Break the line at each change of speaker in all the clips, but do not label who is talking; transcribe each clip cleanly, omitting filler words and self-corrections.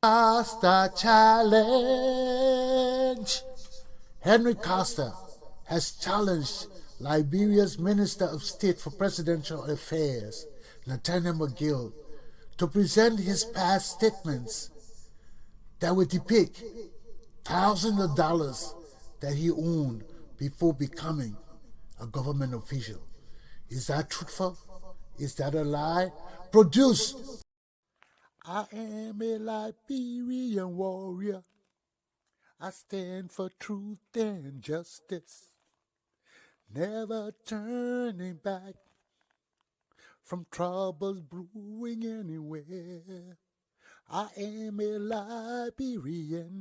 Costa challenge. Henry Costa has challenged Liberia's Minister of State for Presidential Affairs, Nathaniel McGill, to present his past statements that would depict thousands of dollars that he owned before becoming a government official. Is that truthful? Is that a lie? Produce. I am a Liberian warrior. I stand for truth and justice, never turning back from troubles brewing anywhere. I am a Liberian.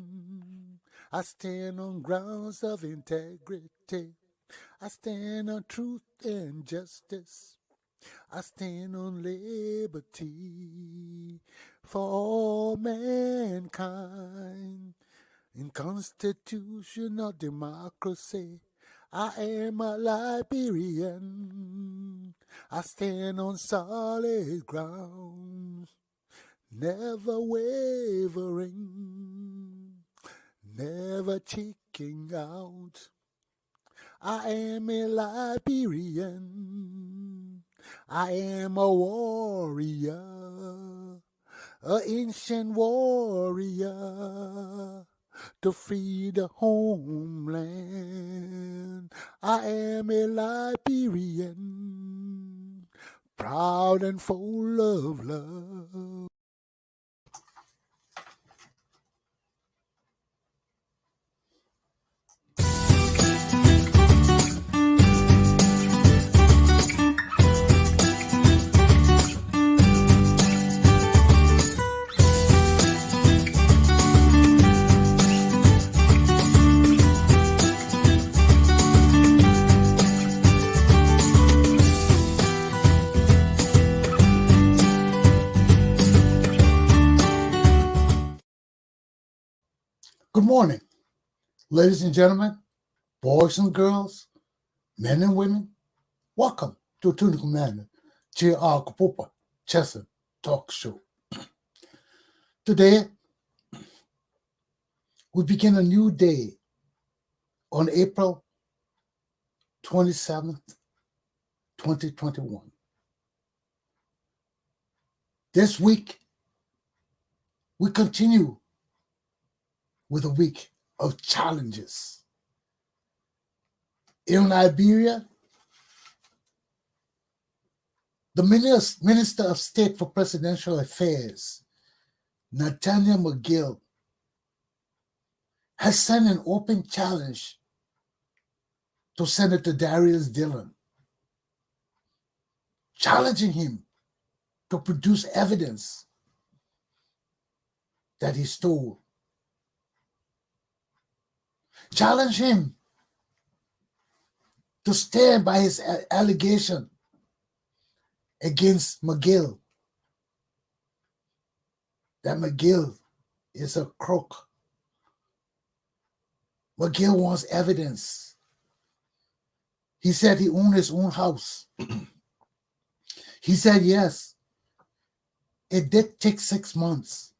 I stand on grounds of integrity. I stand on truth and justice. I stand on liberty for all mankind. In constitutional democracy, I am a Liberian. I stand on solid ground, never wavering, never checking out. I am a Liberian. I am a warrior, an ancient warrior, to free the homeland. I am a Liberian, proud and full of love. Good morning, ladies and gentlemen, boys and girls, men and women. Welcome to Commander Galpohkpa Chesson Talk Show. Today, we begin a new day on April 27th, 2021. This week, we continue with a week of challenges. In Liberia, the Minister of State for Presidential Affairs, Nathaniel McGill, has sent an open challenge to Senator Darius Dillon, challenging him to produce evidence that he stole. Challenge him to stand by his allegation against McGill, that McGill is a crook. McGill wants evidence. He said he owned his own house. He said yes. It did take 6 months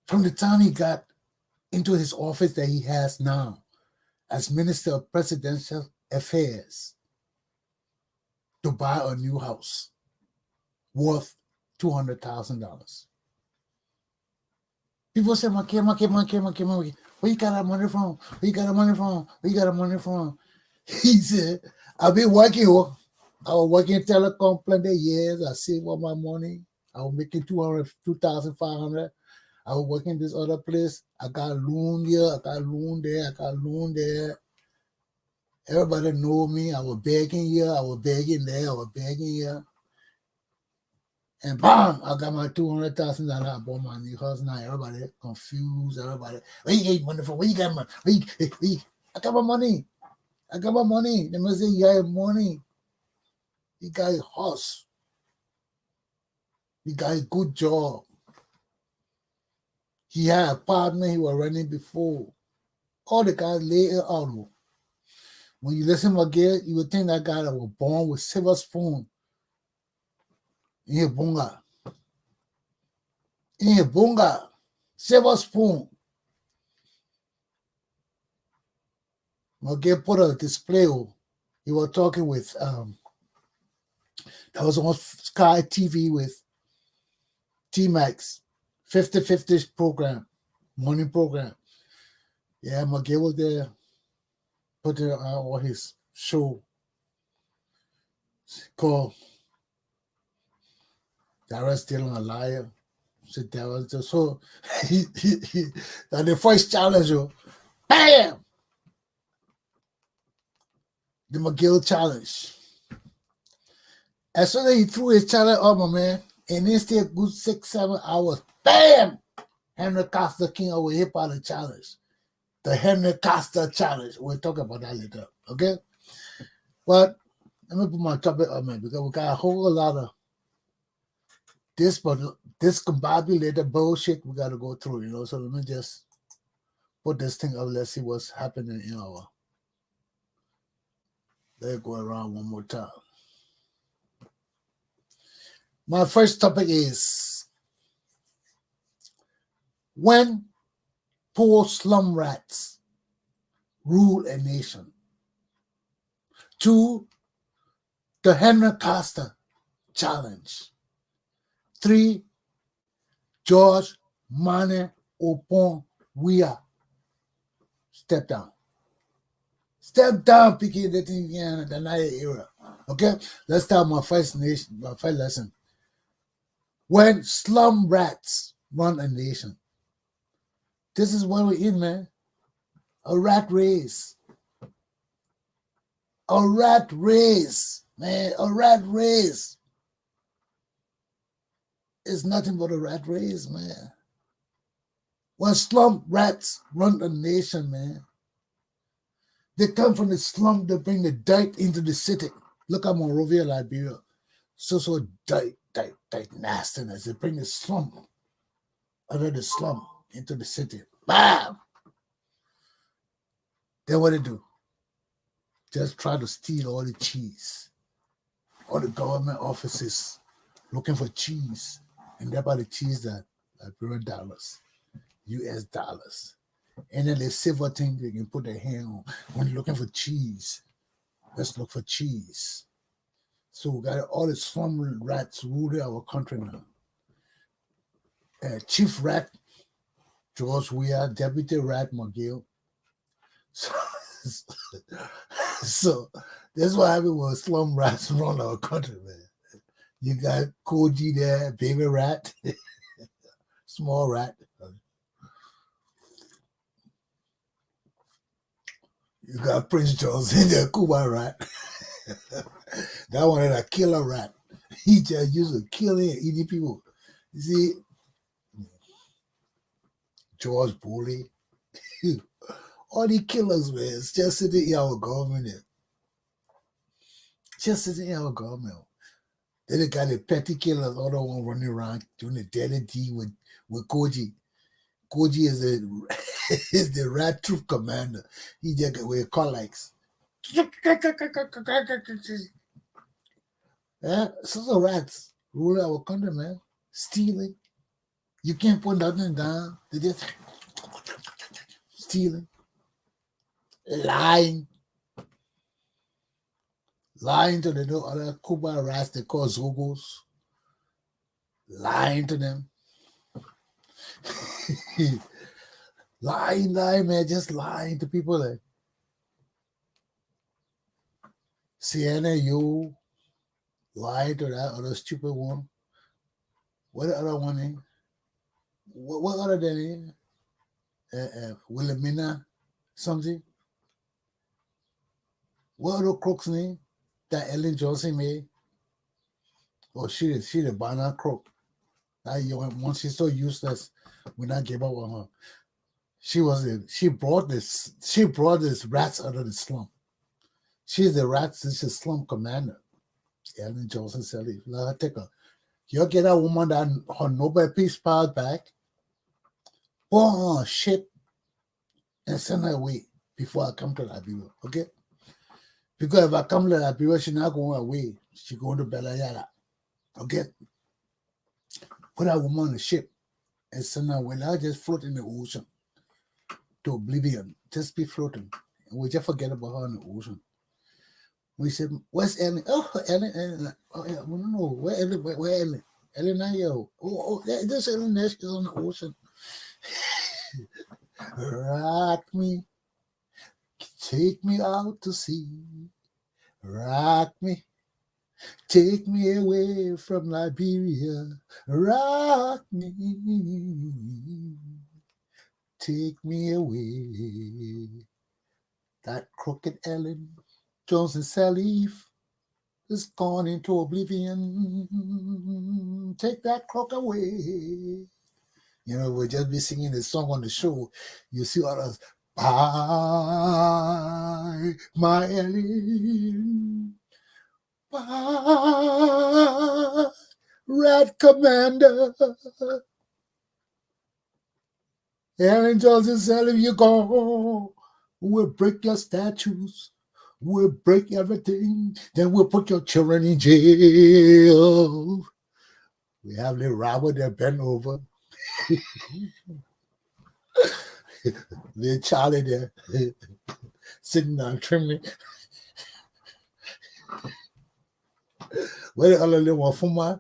from the time he got into his office that he has now as Minister of Presidential Affairs to buy a new house worth $200,000. People say, Maki, where you got that money from? Where you got that money from? Where you got that money from? He said, I've been working. I was working in telecom plenty of years. I saved all my money. I was making $2,500. I was working this other place. I got a loan here. I got a loan there. I got a loan there. Everybody know me. I was begging here. I was begging there. I was begging here. And bam, I got my $200,000. I bought my new house. Now everybody confused. Everybody, where you get money from? Where you got money? I got my money. I got my money. They must say you got money. You got a house. You got a good job. He had a partner he was running before. All the guys lay it out. When you listen to McGill, you would think that guy that was born with silver spoon in his bunga. in Bunga, silver spoon. McGill put a display. He was talking with that was on Sky TV with T-Max 50-50 program, morning program. Yeah, McGill was there, put it on his show called Darren's Still a Liar. So that was just so and the first challenge, bam! The McGill challenge. As soon as he threw his challenge up, my man, and it stayed a good 6-7 hours, bam! Henry Costa came over hip out the challenge. The Henry Costa challenge. We'll talk about that later, okay? But let me put my topic up, man, because we got a whole lot of this, but this combobulated bullshit we got to go through, So let me just put this thing up. Let's see what's happening in our. Let's go around one more time. My first topic is when poor slum-rats rule a nation. 2, the Henry Costa challenge. 3, George Manneh upon Weah. Step down. Step down, picking the thing in the night era. Okay, let's start my first lesson. When slum rats run a nation. This is what we're in, man. A rat race. A rat race, man. A rat race. It's nothing but a rat race, man. When slum rats run a nation, man. They come from the slum, they bring the dirt into the city. Look at Monrovia, Liberia. So dirt, nastiness. They bring the slum out of the slum into the city. Bam! Then what they do? Just try to steal all the cheese. All the government offices looking for cheese. And they're about the cheese that Liberian dollars, US dollars. And then the silver thing they can put their hand on when you're looking for cheese. Let's look for cheese. So we got all the slum rats ruling our country now. Chief rat, George Weah, deputy rat, McGill. So that's what happened when slum rats run our country, man. You got Koji there, baby rat, small rat. You got Prince Charles in there, Cuba rat. That one is a killer rat. He just used to killing and eating people. You see, George Bully, all the killers, man, it's just sitting in our government. Just sitting in our government. Then they got the petty killers, all the one running around doing the deadly D with Koji. Koji is is the rat troop commander. He just with colleagues. Yeah, so the rats rule our country, man. Stealing. You can't put nothing down. They just stealing. Lying. Lying to the other Cuba rats they call Zogos. Lying to them. lying, man. Just lying to people. Like Sienna, you lying to that other stupid one. What the other one is? What other than Wilhelmina something? What other crook's name that Ellen Johnson made? Oh, she the banana crook. That once she's so useless, we not give up on her. She brought this rats out of the slum. She's the rats, this is slum commander. Ellen Johnson said, let her take her. You'll get that woman that her Nobel Peace Prize back, put her on a ship and send her away before I come to Liberia, okay? Because if I come to Liberia, she's not going away. She's going to Belayara, okay? Put that woman on a ship and so now when I just float in the ocean to oblivion, just be floating. And we just forget about her in the ocean. We said, where's Ellen? Oh, Ellen. Oh, yeah, we don't know. Where Ellen? Where Ellen? Ellen, now, yo. Oh, there's Ellen there. She's on the ocean. Rock me. Take me out to sea. Rock me. Take me away from Liberia. Rock me. Take me away. That crooked Ellen Johnson Salif is gone into oblivion. Take that crook away. You know, we'll just be singing this song on the show. You see all us, bye, my Ellen. Bye, Red Commander. Ellen Johnson Salif, you go. We'll break your statues. We'll break everything. Then we'll put your children in jail. We have the robber that bent over. The Charlie there sitting down trimming. Where the other little one from my?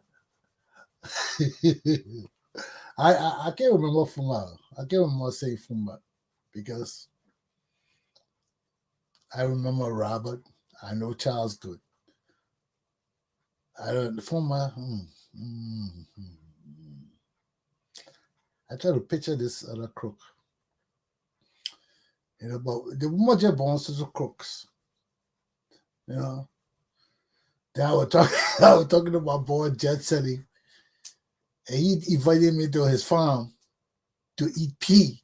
I can't remember Fuma. I can't remember saying Fuma because I remember Robert. I know Charles good. I don't Fuma. I try to picture this other crook. You know, but the major bones are crooks. You know. Then I was talking to my boy Jet Selly, and he invited me to his farm to eat pig.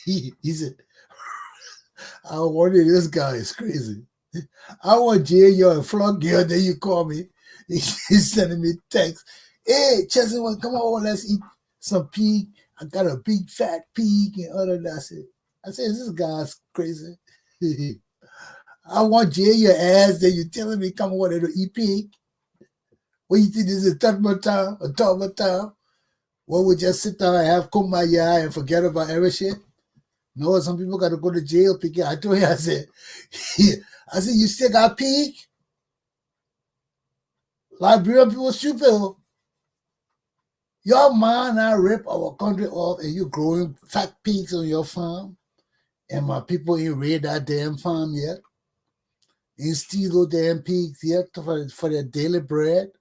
He said, I wonder, this guy is crazy. I want you and flog you, then you call me. He's sending me text. Hey, Chesson, come on, let's eat some pig. I got a big fat pig and all of that. I said, this guy's crazy. I want your ass, then you telling me come over there to eat pig. What you think this is a tournament time? Well, we just sit down and have kumbaya and forget about every shit? No, some people got to go to jail. I told you, I said, you still got pig? Liberian people stupid. Your man now rip our country off and you growing fat pigs on your farm. And my people ain't raid that damn farm yet. Ain't steal those damn pigs yet for their daily bread.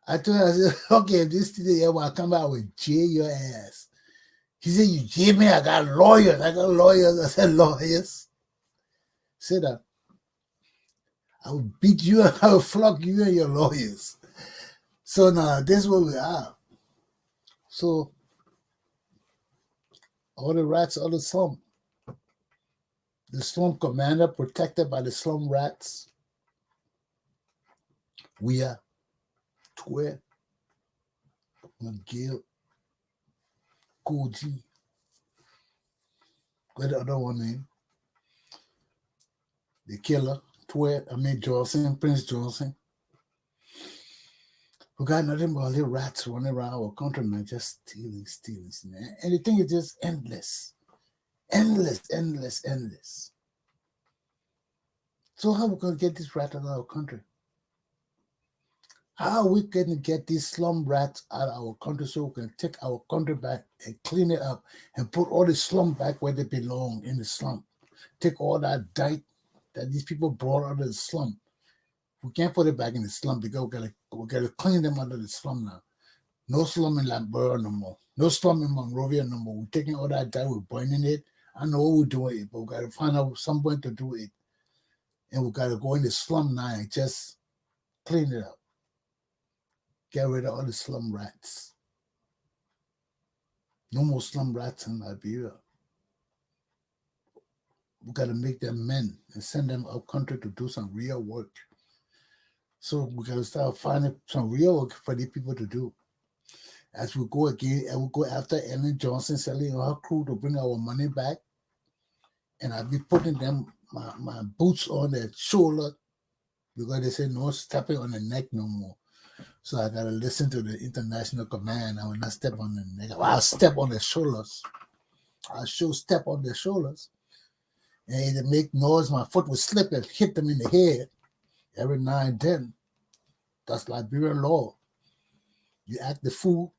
I told him, I said, okay, if this today, I come out with jail your ass. He said, you jail me? I got lawyers. I said, lawyers? Say that. I will beat you and I will flog you and your lawyers. So now, this is what we are. So, all the rats, all the slum. The slum commander protected by the Slum-Rats. Weah, Weah, Gil, Koji. What's the other one name? The killer, Johnson, Prince Johnson. We got nothing but little rats running around our country, man, just stealing, man. And the thing is just endless. Endless. So how are we going to get this rat out of our country? How are we going to get these slum rats out of our country so we can take our country back and clean it up and put all the slum back where they belong, in the slum? Take all that dirt that these people brought out of the slum. We can't put it back in the slum because we gotta clean them out of the slum now. No slum in Liberia no more. No slum in Monrovia no more. We're taking all that dirt, we're burning it. I know what we're doing it, but we gotta find out some way to do it. And we gotta go in the slum now and just clean it up. Get rid of all the slum rats. No more slum rats in Liberia. We got to make them men and send them out country to do some real work. So we got to start finding some real work for these people to do. As we go again, and we go after Ellen Johnson selling her crew to bring our money back. And I'll be putting them, my boots on their shoulder because they say no stepping on the neck no more. So I gotta listen to the international command. I will not step on the neck. I'll step on the shoulders. I'll step on their shoulders. And it make noise, my foot would slip and hit them in the head every now and then. That's Liberian law. You act the fool,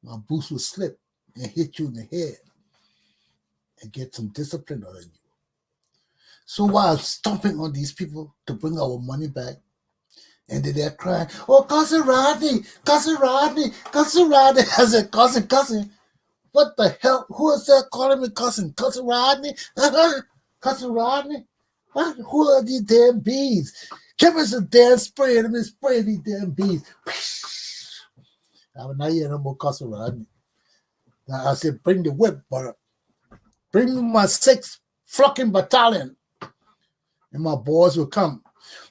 my boots will slip and hit you in the head and get some discipline out of you. So while stomping on these people to bring our money back, and they're crying, oh, Cousin Rodney, Cousin Rodney, Cousin Rodney. I said, cousin. What the hell? Who is that calling me cousin? Cousin Rodney? Cousin Rodney? What? Who are these damn bees? Give us a damn spray. Let me spray these damn bees. I will not hear no more Cousin Rodney. Now I said, bring the whip, brother. Bring me my 6th fucking battalion. And my boys will come.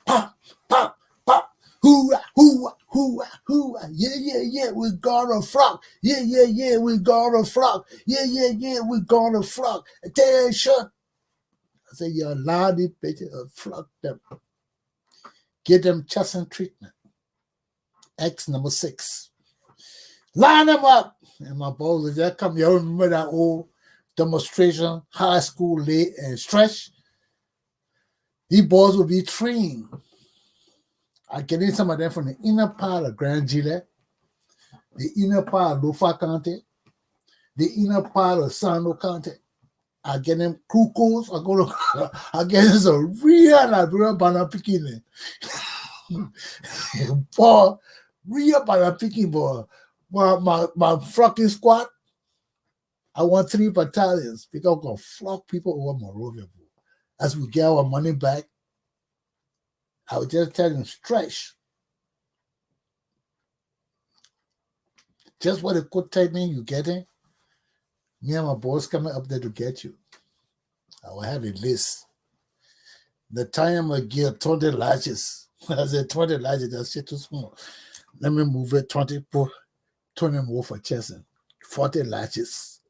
Pop, pop, pop. Hoo-ah, hoo-ah, hoo-ah, hoo-ah. Yeah, we're gonna flock. Yeah, we're gonna flock. Yeah, we're gonna flock. Attention. I say, you allow these bitches to flock them. Give them Chesson treatment. X number 6. Line them up. And my boys will just come. You remember that old demonstration, high school, late and stretch? These boys will be trained. I get in some of them from the inner part of Grand Gillette, the inner part of Lofa County, the inner part of Sando County. I get them cuckoos. I get them some real Liberian banana picking. Boy, real banana picking, boy. My fucking squad, I want 3 battalions because I'm going to flock people over Monrovia. As we get our money back, I would just tell them, stretch. Just what it could take me, you getting? Me and my boys coming up there to get you. I will have a list. The time I give 20 latches. I said 20 latches, that shit too small. Let me move it 20 more for Chesson. 40 latches.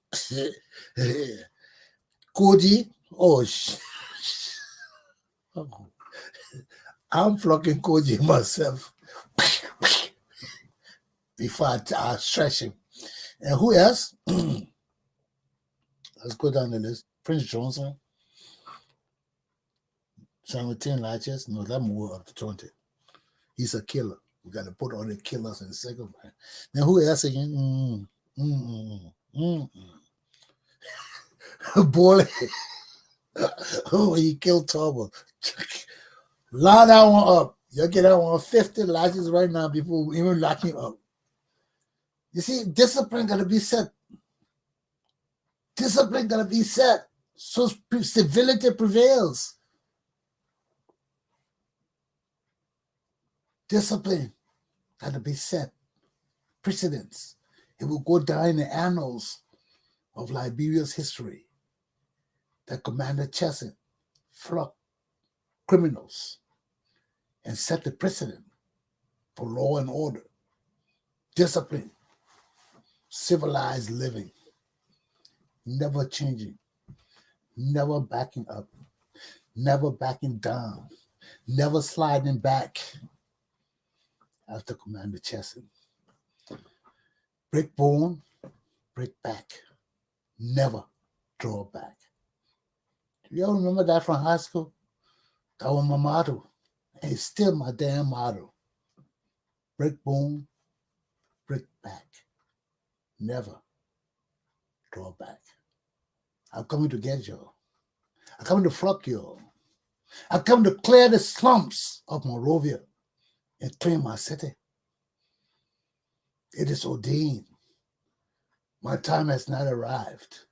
Koji, I'm flocking Koji myself before I stretch him. And who else? Let's go down the list. Prince Johnson. 17 latches. No, that more up to 20. He's a killer. We got to put all the killers in the second line. Then who else again? Boy. Oh, he killed Turbo. Line that one up. You'll get that one 50 latches right now before we even lock him up. You see, discipline got to be set. Discipline got to be set. So civility prevails. Discipline got to be set. Precedence. It will go down in the annals of Liberia's history that Commander Chesson flocked criminals and set the precedent for law and order, discipline, civilized living, never changing, never backing up, never backing down, never sliding back after Commander Chesson. Break bone, break back, never draw back. Do you all remember that from high school? That was my motto. And it's still my damn motto. Break bone, break back, never draw back. I'm coming to get you. I'm coming to flock you. I'm coming to clear the slums of Monrovia and claim my city. It is ordained. My time has not arrived.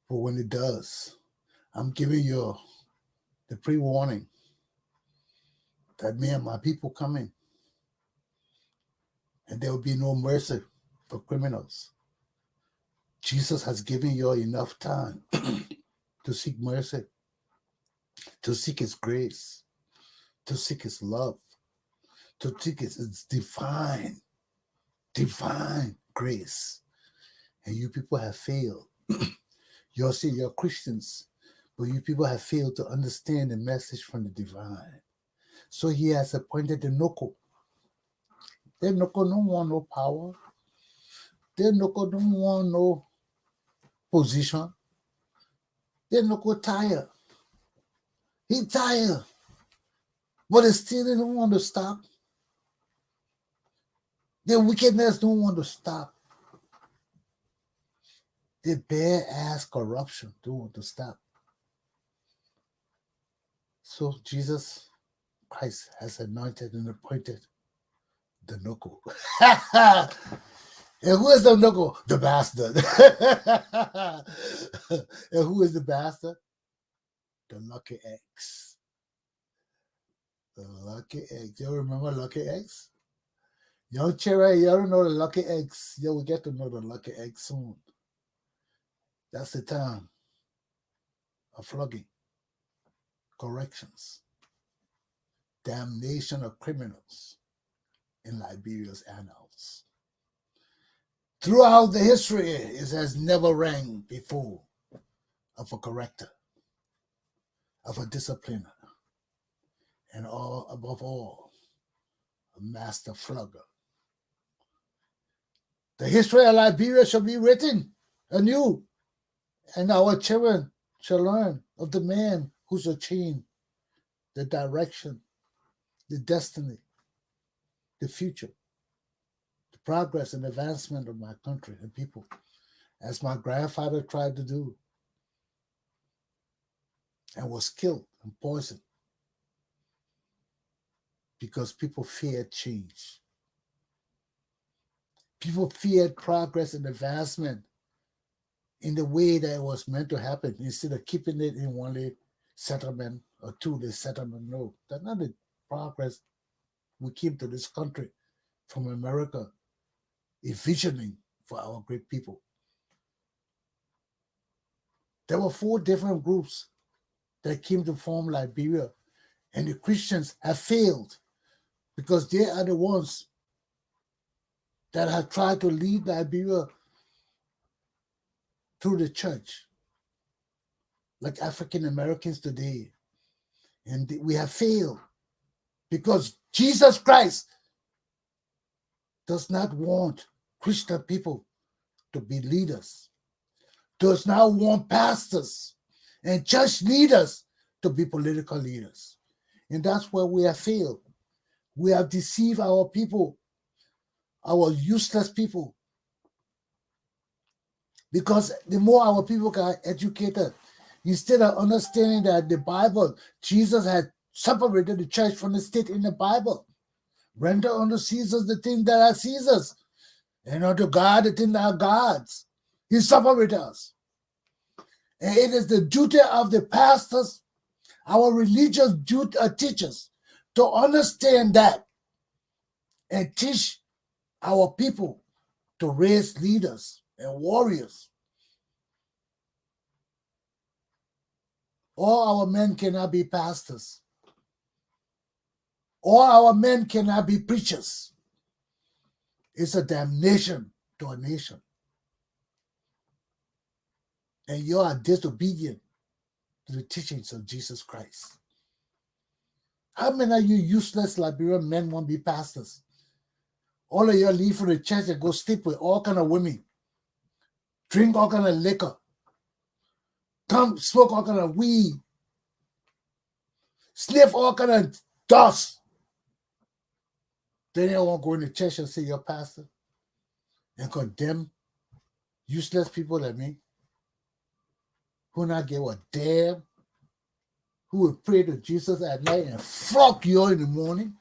But when it does, I'm giving you the pre-warning that me and my people coming, and there will be no mercy for criminals. Jesus has given you enough time to seek mercy, to seek his grace, to seek his love, to seek his divine grace. And you people have failed. You'll see you're Christians, but you people have failed to understand the message from the divine. So he has appointed the Noko They no don't want no power. They no don't want no position. They no tired. He tired. But they still they don't want to stop. Their wickedness don't want to stop. Their bare ass corruption don't want to stop. So Jesus Christ has anointed and appointed the Noko. And who is the Noko? The bastard. And who is the bastard? The Lucky X. The Lucky X. You remember Lucky X? Young Cherry, you don't know the Lucky X. You will get to know the Lucky X soon. That's the time of flogging, corrections, damnation of criminals in Liberia's annals. Throughout the history, it has never rang before of a corrector, of a discipliner, and above all, a master flogger. The history of Liberia shall be written anew, and our children shall learn of the man who shall change the direction, the destiny, the future, the progress and advancement of my country and people, as my grandfather tried to do and was killed and poisoned because people feared change. People feared progress and advancement in the way that it was meant to happen, instead of keeping it in one settlement or two settlement. No, that's not the progress we came to this country from America, envisioning for our great people. There were 4 different groups that came to form Liberia, and the Christians have failed because they are the ones that have tried to lead Liberia through the church, like African Americans today. And we have failed because Jesus Christ does not want Christian people to be leaders, does not want pastors and church leaders to be political leaders. And that's where we have failed. We have deceived our people, our useless people. Because the more our people are educated, instead of understanding that the Bible, Jesus had separated the church from the state in the Bible. Render unto Caesar the things that are Caesar's, and unto God the things that are God's. He separated us. And it is the duty of the pastors, our religious teachers, to understand that and teach our people to raise leaders and warriors. All our men cannot be pastors. All our men cannot be preachers. It's a damnation to a nation. And you are disobedient to the teachings of Jesus Christ. How many of you useless Liberian men want to be pastors? All of you leave for the church and go sleep with all kind of women, drink all kind of liquor, come smoke all kind of weed, sniff all kind of dust. Then you won't go in the church and say you're pastor and condemn useless people like me, who not give a damn, who will pray to Jesus at night and fuck you in the morning.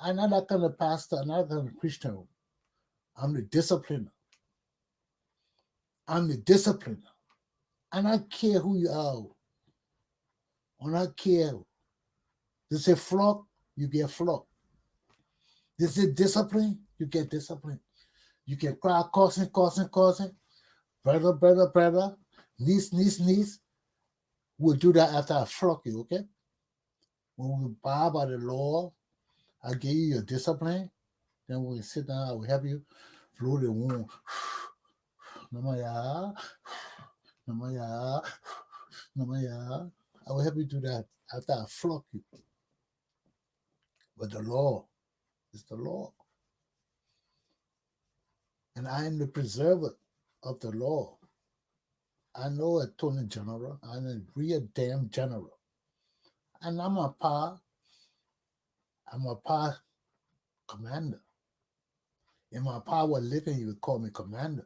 I'm not that kind of pastor, I'm not that kind of Christian. I'm the discipliner. I'm the discipliner. I don't care who you are. I don't care. They say flock, you get flock. They say discipline, you get discipline. You can cry, cursing. Brother, niece. We'll do that after I flock you, okay? When we bow by the law, I give you your discipline. Then when we sit down, I will help you blow the wound. Namaya. I will help you do that after I flock you. But the law It's the law. And I am the preserver of the law. I know Attorney General. I'm a real damn general. And I'm a commander. In my power of living, you would call me commander.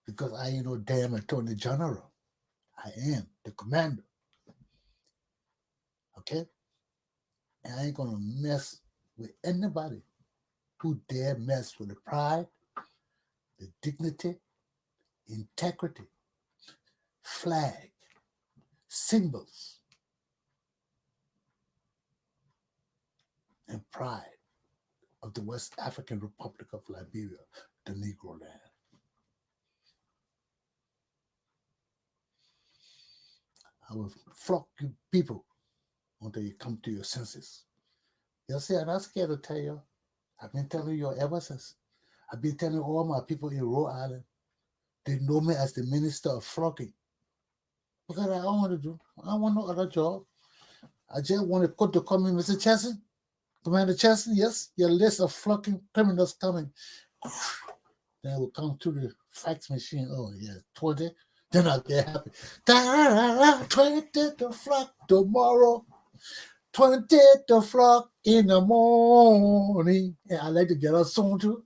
Because I ain't no damn Attorney General. I am the commander. Okay? And I ain't gonna mess with anybody who dare mess with the pride, the dignity, integrity, flag, symbols, and pride of the West African Republic of Liberia, the Negro land. I will flock you people until you come to your senses. You'll say, I'm not scared to tell you. I've been telling you ever since. I've been telling all my people in Rhode Island. They know me as the minister of flocking. Because I don't want to do. I don't want no other job. I just want to come in, Mr. Chesson, Commander Chesson, yes, your list of flocking criminals coming. Then will come to the fax machine. Oh, yeah, 20. Then I'll get happy. 20 to flock tomorrow. 20 to flock in the morning. And I like to get a song too.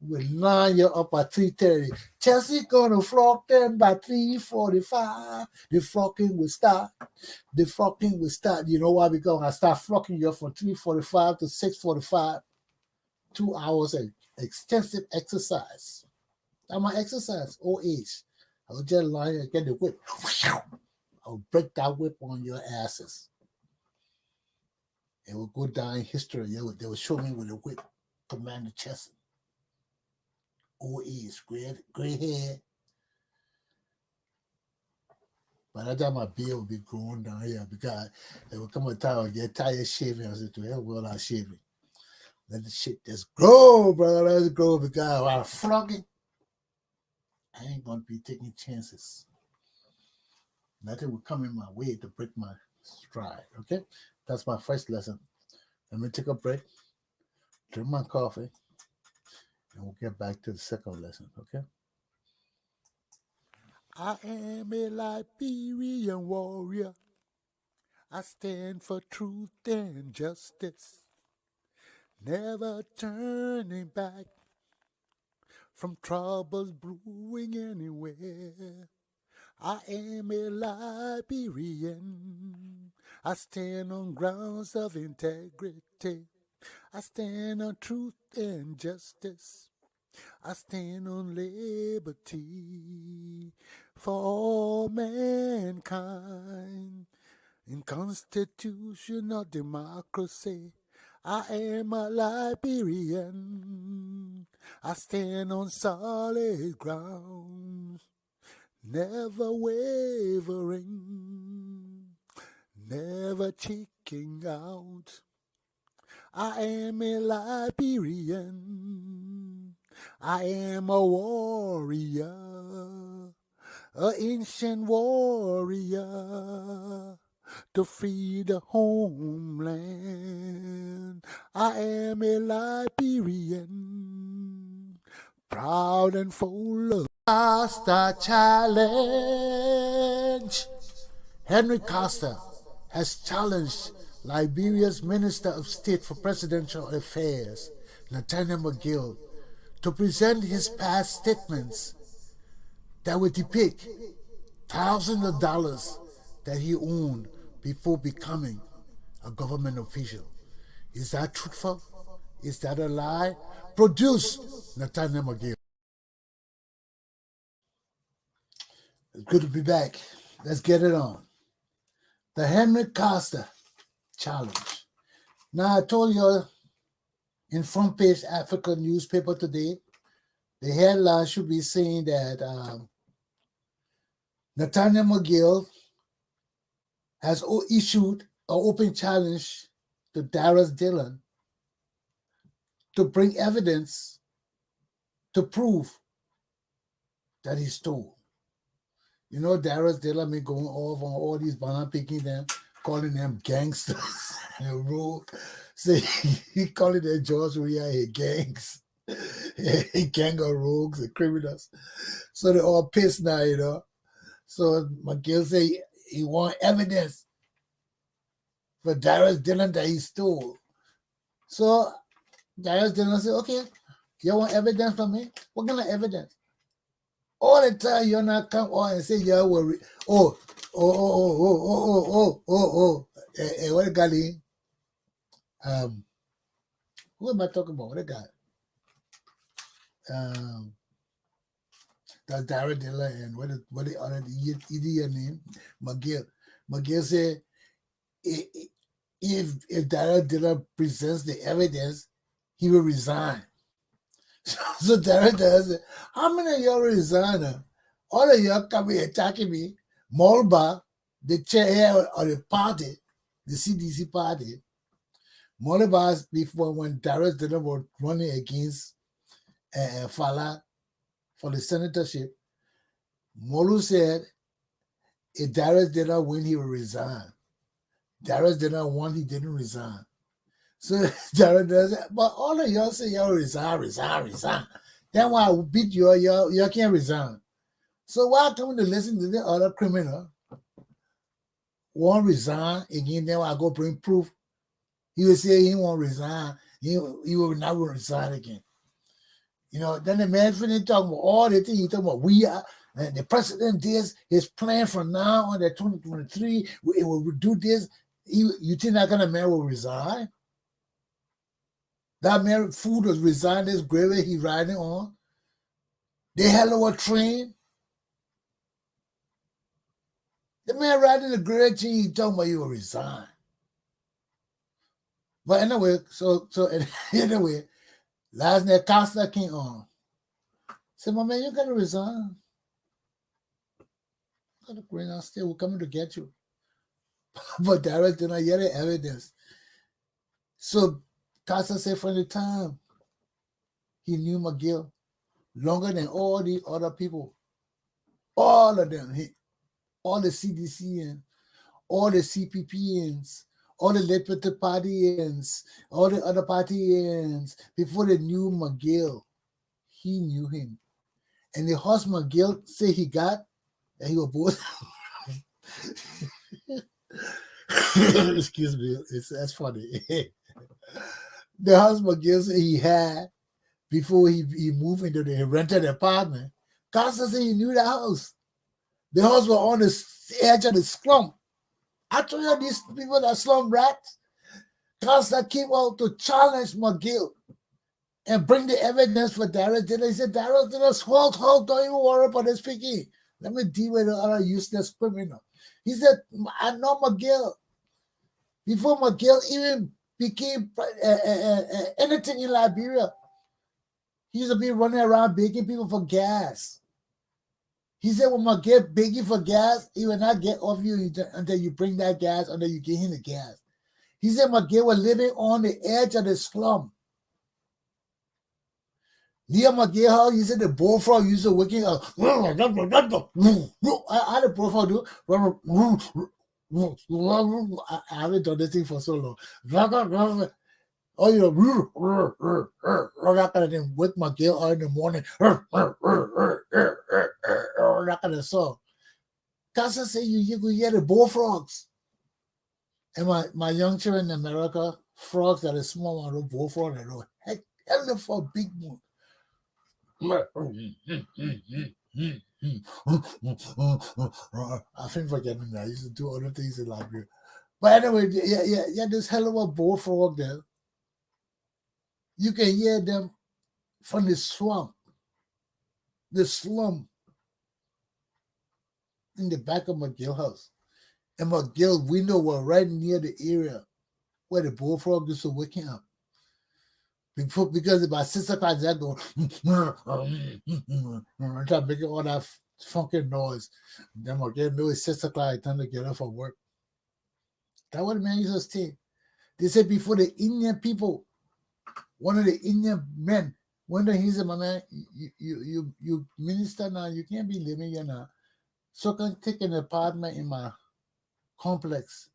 We'll line you up at 3:30. Chelsea gonna flock them by 3:45. The flocking will start. The flocking will start. You know why? Because I start flocking you from 3:45 to 6:45. 2 hours of extensive exercise. That's my exercise, old age. I will just line and get the whip. I'll break that whip on your asses. It will go down in history. They will show me with the whip, Commander Chesson. Old age, gray hair. By that time, my beard will be growing down here because there will come a time I get tired shaving. I said, to hell, well, I'm shaving. Let the shit just grow, brother. Let it grow because while I'm flogging, I ain't going to be taking chances. Nothing will come in my way to break my stride, okay? That's my first lesson. Let me take a break, drink my coffee, and we'll get back to the second lesson, okay? I am a Liberian warrior. I stand for truth and justice, never turning back from troubles brewing anywhere. I am a Liberian. I stand on grounds of integrity. I stand on truth and justice. I stand on liberty for all mankind. In constitutional democracy, I am a Liberian. I stand on solid grounds, never wavering, never checking out. I am a Liberian. I am a warrior, an ancient warrior, to free the homeland. I am a Liberian, proud and full of Costa challenge. Henry Costa has challenged Liberia's Minister of State for Presidential Affairs, Nathaniel McGill, to present his past statements that would depict thousands of dollars that he owned before becoming a government official. Is that truthful? Is that a lie? Produce Nathaniel McGill. It's good to be back. Let's get it on. The Henry Costa challenge. Now, I told you in front page Africa newspaper today, the headline should be saying that Nathaniel McGill has issued an open challenge to Darius Dillon to bring evidence to prove that he stole. You know, Darius Dillon been going off on all these banana picking them, calling them gangsters and rogue. So he called it the George Weah gangs. A gang of rogues and criminals. So they're all pissed now, So McGill say he want evidence for Darius Dillon that he stole. So Darius Dillon said, okay, you want evidence from me? What kind of evidence? All the time you're not come on and say you will what guy? Who am I talking about? What a guy? That's Darius Dillon and what the other idiot name? McGill. McGill said if Darius Dillon presents the evidence, he will resign. So Darius Dillon said, how many of y'all resign? All of y'all coming attacking me. Molba, the chair of the party, the CDC party, Molba, before when Darius Dillon was running against Fala for the senatorship, Molu said if Darius Dillon win, he will resign. Darius Dillon won, he didn't resign. So Darius Dillon said, but all of y'all say y'all resign. Then when I beat y'all can't resign. So why come to listen to the other criminal? Won't resign again, then I go bring proof. He will say he won't resign. He will not resign again. Then the man finished talking about all the things he talking about. Weah and the president did his plan from now on the 2023. It will do this. You think that kind of man will resign? That man food was resigned this gravy he riding on. They hell of a train. The man riding the gravy train, he talking about he will resign. But anyway, so anyway, last night Costa came on. Said, my man, you gotta resign. You gotta bring out still. We're coming to get you. But Darius did not get the evidence. So Costa said from the time he knew McGill longer than all the other people. All of them. All the CDCians, all the CPPians, all the Liberty Partyans, all the other partyans, before they knew McGill, he knew him. And the horse McGill said he got, and he was both. Excuse me, that's funny. The house McGill said he had before he moved into the rented apartment. Costa said he knew the house. The house was on the edge of the slum. I told you these people that Slum-Rats. Costa came out to challenge McGill and bring the evidence for Darius Dillon. He said, Darius Dillon, hold, don't even worry about this speaking. Let me deal with the other useless criminal. He said, I know McGill. Before McGill even became anything in Liberia, he used to be running around begging people for gas. He said, when McGill begging for gas, he will not get off you until you bring that gas, until you give him the gas. He said McGill was living on the edge of the slum. Near McGill house, he said the bullfrog used to waking up. How the bullfrog do? I haven't done this thing for so long. Oh, that kind of thing. Wake McGill out in the morning. That kind of song. Casa say you could hear the bullfrogs. And my young children in America, frogs that are small on the bullfrog, they know heck, hell for a big moon. I think forgetting that. I used to do other things in Liberia. But anyway, yeah, this hell of a bullfrog there. You can hear them from the swamp, the slum, in the back of McGill house. And McGill window was right near the area where the bullfrog used to wake him up. Because about 6 o'clock, that go, try making all that funky noise. Then McGill knew it's 6 o'clock, time to get up for work. That's what the man used to say. They said before the Indian people, one of the Indian men, one day he said, my man, you minister now, you can't be living here now. So I can take an apartment in my complex,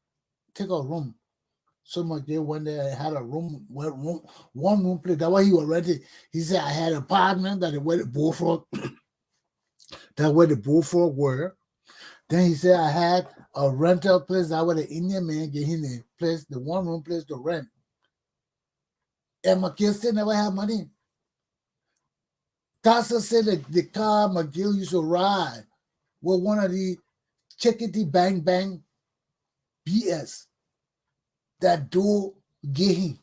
take a room. So McGill went there and had a one room place. That's why he was renting. He said, I had an apartment that where the bullfrog, that where the bullfrog were. Then he said, I had a rental place. That where the Indian man gave him the place, the one room place to rent. And McGill still never had money. Costa said that the car McGill used to ride was one of the chickadee bang bang BS that do get him.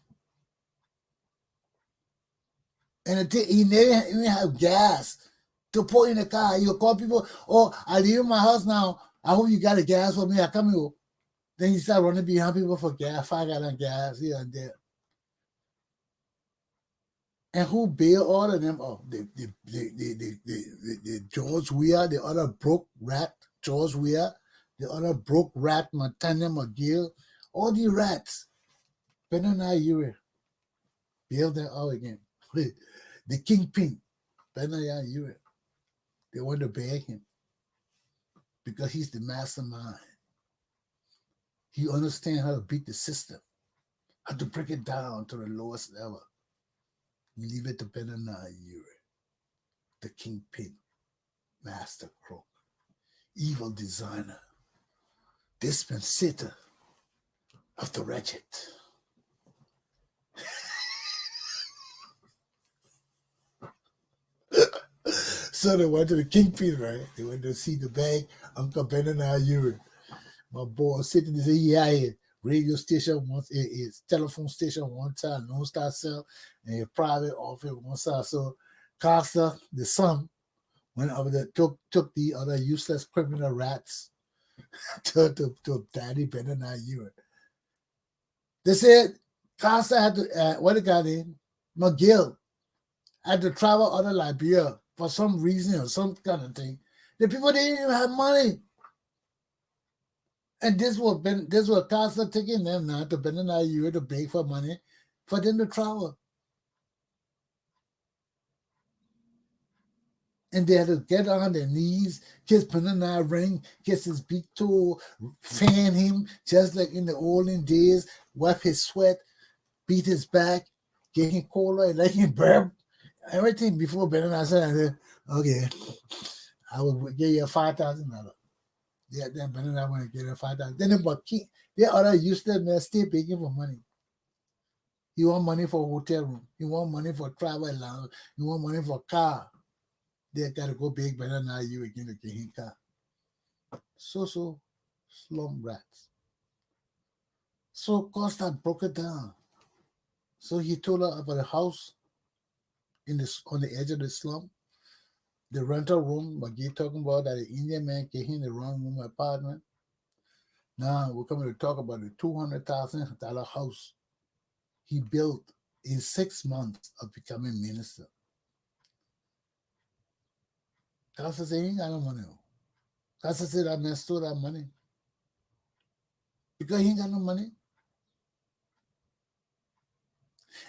And he never even have gas to put in the car. You call people, oh, I leave my house now. I hope you got a gas for me. I come here. Then you start running behind people for gas, 5 gallon gas here and there. And who bailed all of them off? The George Weah, the other broke rat, George Weah, the other broke rat, Manneh McGill, all the rats. Benana Ure bailed them out again. The kingpin, Benaya Ure, they want to beg him because he's the mastermind. He understands how to beat the system, how to break it down to the lowest level. You leave it to Benana Ure, the kingpin, master crook, evil designer, dispensator of the wretched. So they went to the kingpin, right? They went to see the bank, Uncle Benana Ure. My boy sitting there, yeah, radio station once, his telephone station one side, no star cell, and a private office one side. So Costa, the son, went over there, took the other useless criminal rats to Daddy Benana Ure. They said Costa had to, what the guy named McGill had to travel out of Liberia for some reason or some kind of thing. The people didn't even have money. And this was Costa taking them now to Benana Ure to beg for money for them to travel. And they had to get on their knees, kiss Benana ring, kiss his big toe, fan him, just like in the olden days, wipe his sweat, beat his back, get him cola, and let him burp. Everything before Benana said, okay, I will give you $5,000. Yeah, then Benana want to get a $5,000. Then the other useless man still begging for money. He want money for a hotel room. He want money for travel allowance. He want money for car. They got to go beg Benana Ure again to get him car. So Slum-Rats. So Costa broke it down. So he told her about a house on the edge of the slum. The rental room, McGee talking about that the Indian man gave him the wrong room apartment. Now we're coming to talk about the $200,000 house he built in 6 months of becoming minister. Costa said he ain't got no money. Costa said that man stole that money. Because he ain't got no money.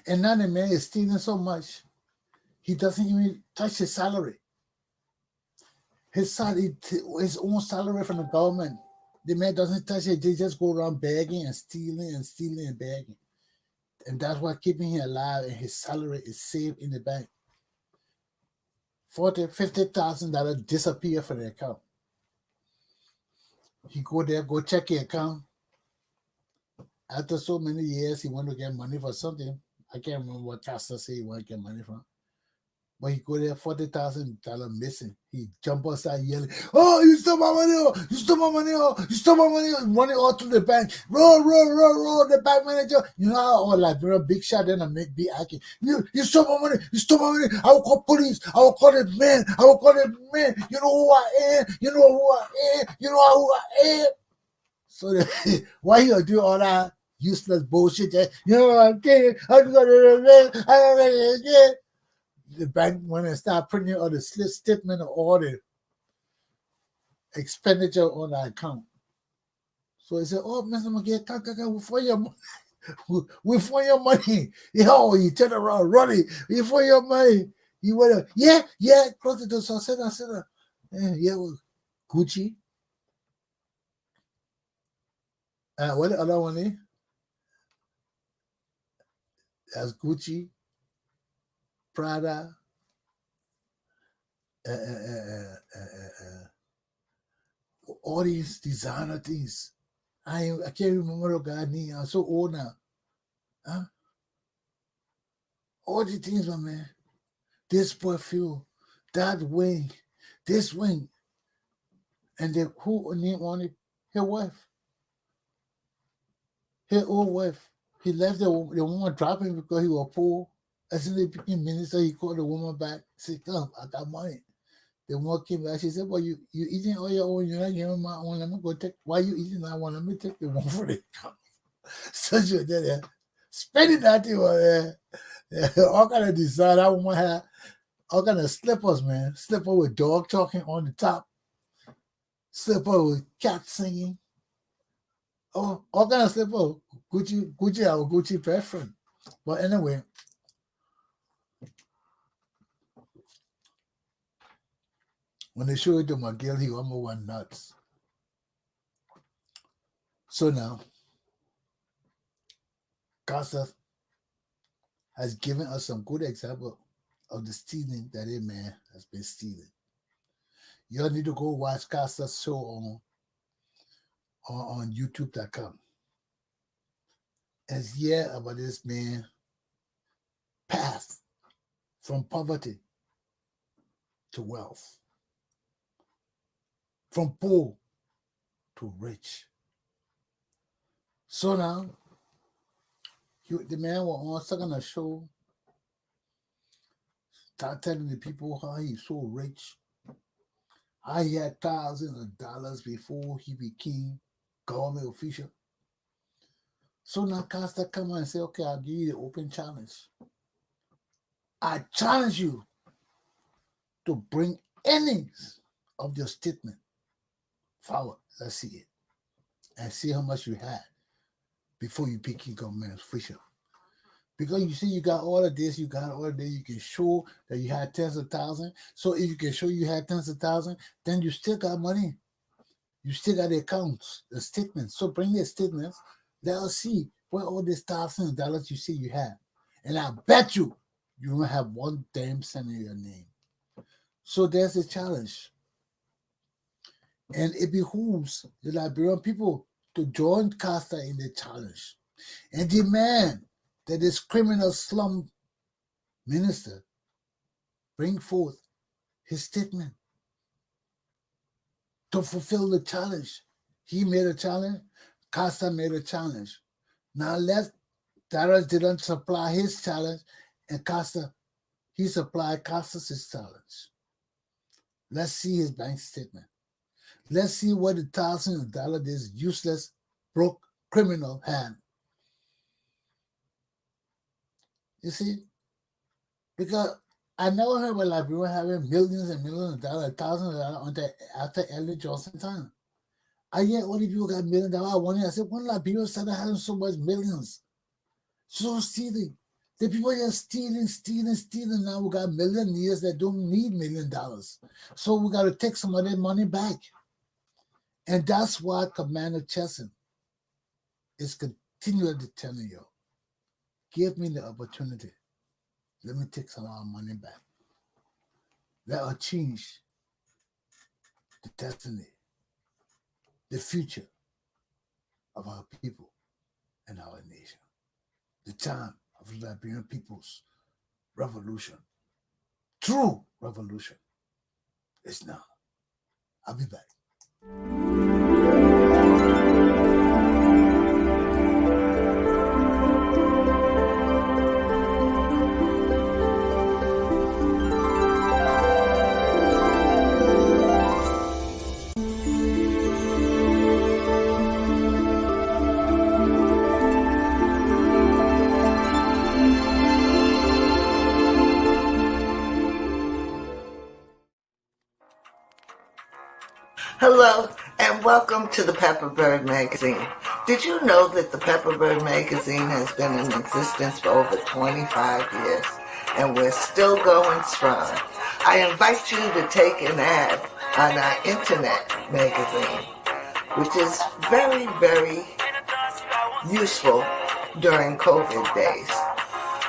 And now the man is stealing so much, he doesn't even touch his salary. His own salary from the government. The man doesn't touch it. They just go around begging and stealing and begging. And that's what keeping him alive, and his salary is saved in the bank. $40,000, $50,000 disappear from the account. He go there, go check the account. After so many years, he want to get money for something. I can't remember what Costa said he want to get money from. But he go there, $40,000 missing. He jump outside yelling, oh, you stole my money, oh, you stole my money, oh, you stole my money, money all to the bank. Roll, the bank manager. You know how all Liberian big shot then I make big acting. You stole my money, I will call police, I will call the man, you know who I am, you know who I am. So why you do all that useless bullshit? You know what I'm saying? I'm gonna again. The bank went and started printing out the statement of all the expenditure on the account. So he said, oh, Mr. McGee, we for your money. Yo, he turned around running. We for your money. He went, yeah, close the door. So I said, yeah, Gucci. What the other one is? That's Gucci, Prada, all these designer things. I can't remember the guy's name. I'm so old now. Huh? All these things, my man. This perfume, that wing, this wing. And then who name on it? His wife. His old wife. He left the woman dropping because he was poor. As soon as they became minister, he called the woman back. He said, come, I got money. The woman came back. She said, well, you eating all your own. You're not giving my own. Let me go take. Why you eating that one? Let me take the one for the cup. So she was there. Spending that thing on there. All kind of design. That woman had all kind of slippers, man. Slipper with dog talking on the top. Slipper with cat singing. Oh, all kind of slipper. Gucci, our Gucci best friend. But anyway, when they show it to McGill, he almost went nuts. So now, Costa has given us some good example of the stealing that a man has been stealing. You all need to go watch Costa's show on YouTube.com. It's about this man path from poverty to wealth, from poor to rich. So now, the man was on a show, start telling the people how he's so rich, how he had thousands of dollars before he became government official. So now Costa come and say, okay, I'll give you the open challenge. I challenge you to bring any of your statement forward. Let's see it. And see how much you had before you became government official. Because you see, you got all of this, you got all of that, you can show that you had tens of thousands. So if you can show you had tens of thousands, then you still got money. You still got the accounts, the statements. So bring the statements. Let us see where all these thousands of dollars you see you have. And I bet you don't have one damn cent in your name. So there's a challenge. And it behooves the Liberian people to join Costa in the challenge and demand that this criminal slum minister bring forth his statement to fulfill the challenge. He made a challenge. Costa made a challenge. Now Darius didn't supply his challenge, and he supplied Costa's challenge. Let's see his bank statement. Let's see what the thousands of dollars this useless, broke criminal had. You see? Because I never heard about Liberian having millions and millions of dollars, thousands of dollars after Elder Johnson time. I hear all the people got $1 million. I said, when Liberia started having so much millions? So stealing. The people just stealing. Now we got millionaires that don't need $1 million. So we got to take some of that money back. And that's why Commander Chesson is continually telling you, give me the opportunity. Let me take some of our money back. Let us change the destiny, the future of our people and our nation. The time of the Liberian people's revolution, true revolution, is now. I'll be back.
Hello, and welcome to the Pepperbird Magazine. Did you know that the Pepperbird Magazine has been in existence for over 25 years, and we're still going strong? I invite you to take an ad on our internet magazine, which is very, very useful during COVID days.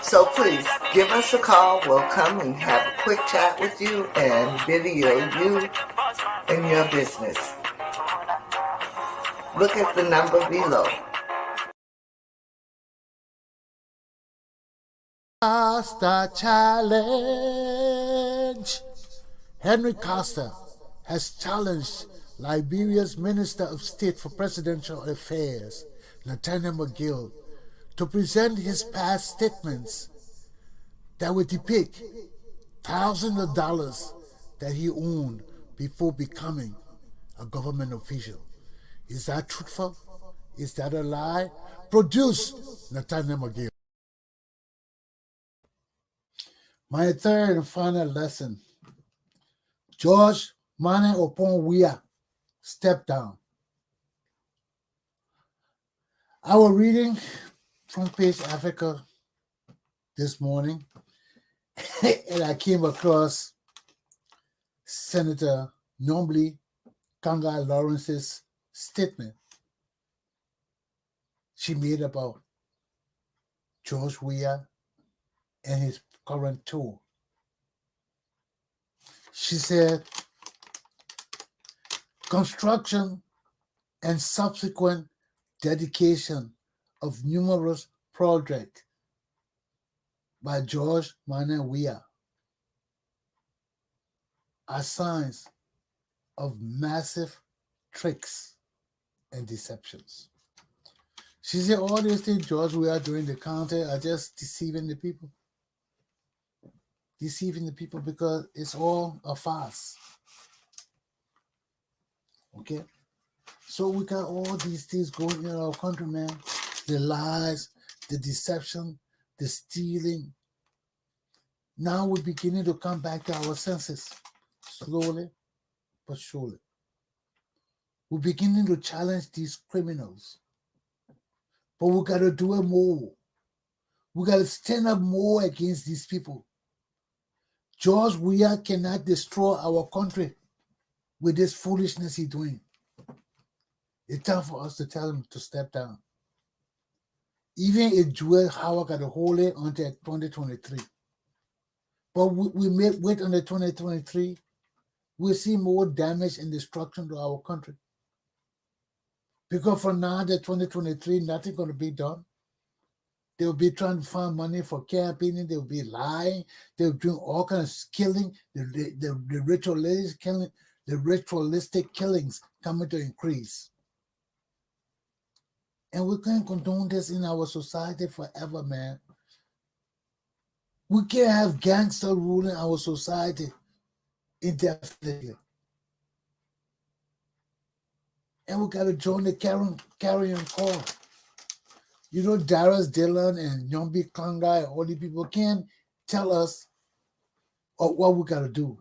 So please give us a call. We'll come and have a quick chat with you and video you and your business. Look at the number below.
Costa challenge. Henry Costa has challenged Liberia's Minister of State for Presidential Affairs, Nathaniel McGill, to present his past statements that would depict thousands of dollars that he owned before becoming a government official. Is that truthful? Is that a lie? Produce Nathaniel McGill. My third and final lesson. George Manneh upon Weah stepped down. I was reading Front Page Africa this morning, and I came across Senator Nombly Kanga Lawrence's statement she made about George Weah and his current tour. She said, construction and subsequent dedication of numerous projects by George Manneh Weah are signs of massive tricks and deceptions. She said all these things George Weah doing the county are just deceiving the people. Deceiving the people because it's all a farce. Okay? So we got all these things going in our country, man. The lies, the deception, the stealing. Now we're beginning to come back to our senses. Slowly but surely. We're beginning to challenge these criminals. But we got to do it more. We got to stand up more against these people. George Weah cannot destroy our country with this foolishness he's doing. It's time for us to tell him to step down. Even if Joel Howard got to hold it until 2023. But we may wait until 2023, we'll see more damage and destruction to our country. Because from now to 2023, nothing's going to be done. They'll be trying to find money for campaigning. They'll be lying. They'll do all kinds of killing. The ritualistic killing, the ritualistic killings coming to increase. And we can't condone this in our society forever, man. We can't have gangster ruling our society indefinitely. And we got to join the carrying call. You know, Darius Dillon and Nyombi Kanga and all these people can't tell us what we got to do.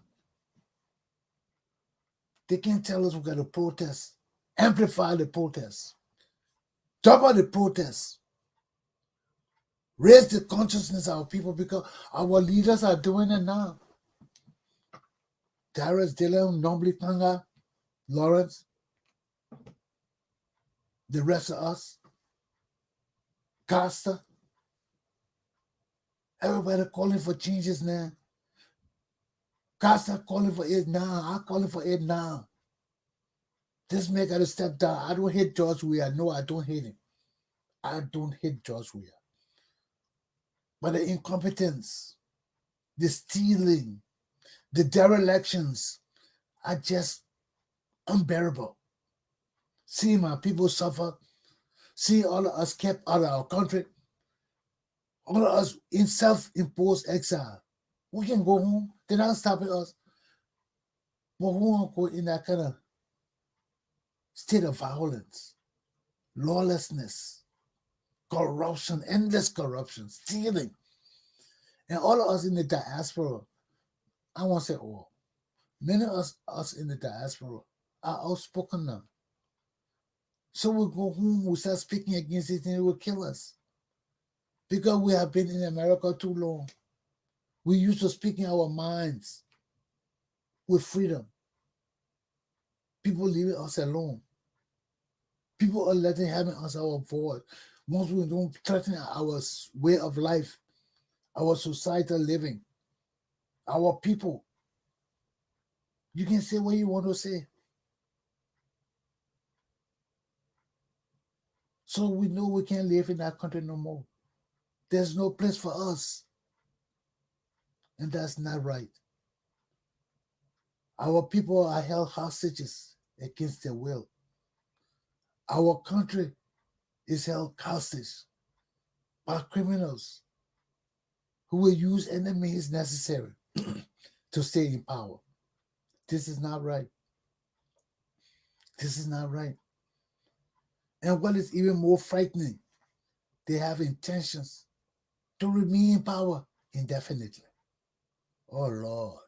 They can't tell us we got to protest, amplify the protest, double the protest, raise the consciousness of our people because our leaders are doing it now. Darius Dillon, Nyombi Kanga, Lawrence, the rest of us, Costa, everybody calling for changes now. Costa calling for it now. I'm calling for it now. This man got to step down. I don't hate George Weah. No, I don't hate him. I don't hate George Weah. But the incompetence, the stealing, the derelictions are just unbearable. See my people suffer. See all of us kept out of our country. All of us in self-imposed exile. We can go home. They're not stopping us. But we won't go in that kind of state of violence, lawlessness, corruption, endless corruption, stealing. And all of us in the diaspora, I won't say all, many of us in the diaspora are outspoken now. So we go home, we start speaking against it, and it will kill us. Because we have been in America too long. We used to speak in our minds with freedom. People leaving us alone. People are letting having us our voice. Once we don't threaten our way of life, our societal living, our people. You can say what you want to say. So we know we can't live in that country no more. There's no place for us. And that's not right. Our people are held hostages against their will. Our country is held hostage by criminals who will use any means necessary to stay in power. This is not right. This is not right. And what is even more frightening, they have intentions to remain in power indefinitely. Oh Lord,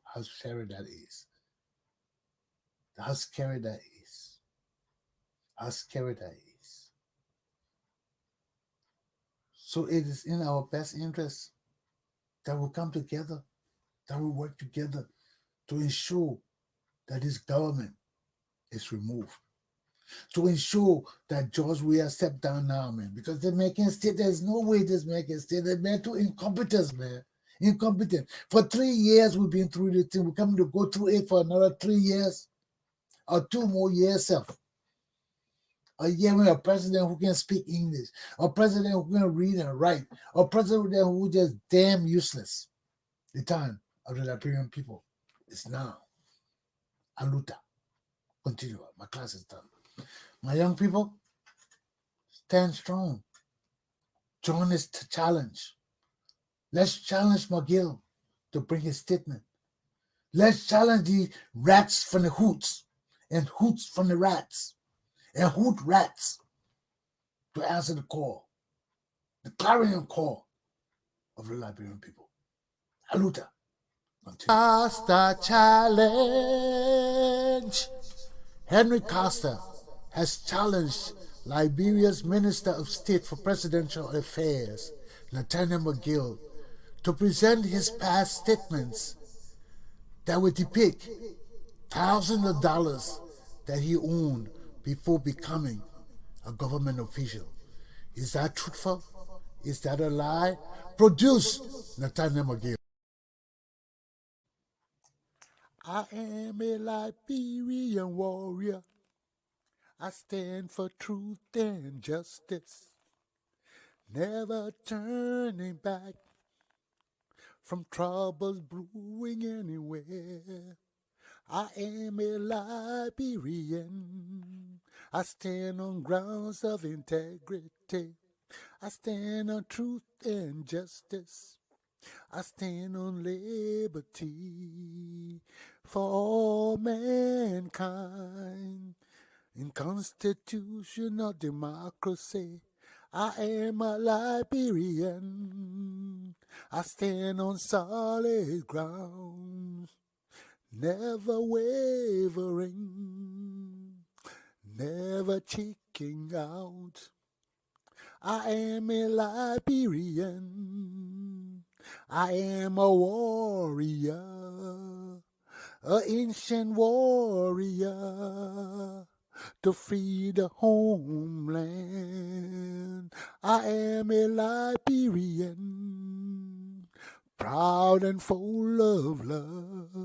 how scary that is. How scary that is. How scary that is. So it is in our best interest that we come together, that we work together to ensure that this government is removed. To ensure that George Weah step down now, man, because the American state, there's no way this American state, they're too incompetent, man. Incompetent. For 3 years, we've been through this thing. We're coming to go through it for another 3 years or 2 more years, a year with a president who can speak English, a president who can read and write, a president who just damn useless. The time of the Liberian people is now. Aluta. Continue. My class is done. My young people, stand strong. Join this challenge. Let's challenge McGill to bring his statement. Let's challenge the rats from the hoots and hoots from the rats and hoot rats to answer the call, the clarion call of the Liberian people. Aluta. Costa challenge. Henry Costa has challenged Liberia's Minister of State for Presidential Affairs, Nathaniel McGill, to present his past statements that would depict thousands of dollars that he owned before becoming a government official. Is that truthful? Is that a lie? Produce Nathaniel McGill. I am a Liberian warrior. I stand for truth and justice, never turning back from troubles brewing anywhere. I am a Liberian. I stand on grounds of integrity. I stand on truth and justice. I stand on liberty for all mankind. In constitutional democracy, I am a Liberian. I stand on solid ground, never wavering, never checking out. I am a Liberian. I am a warrior, an ancient warrior, to free the homeland. I am a Liberian, proud and full of love.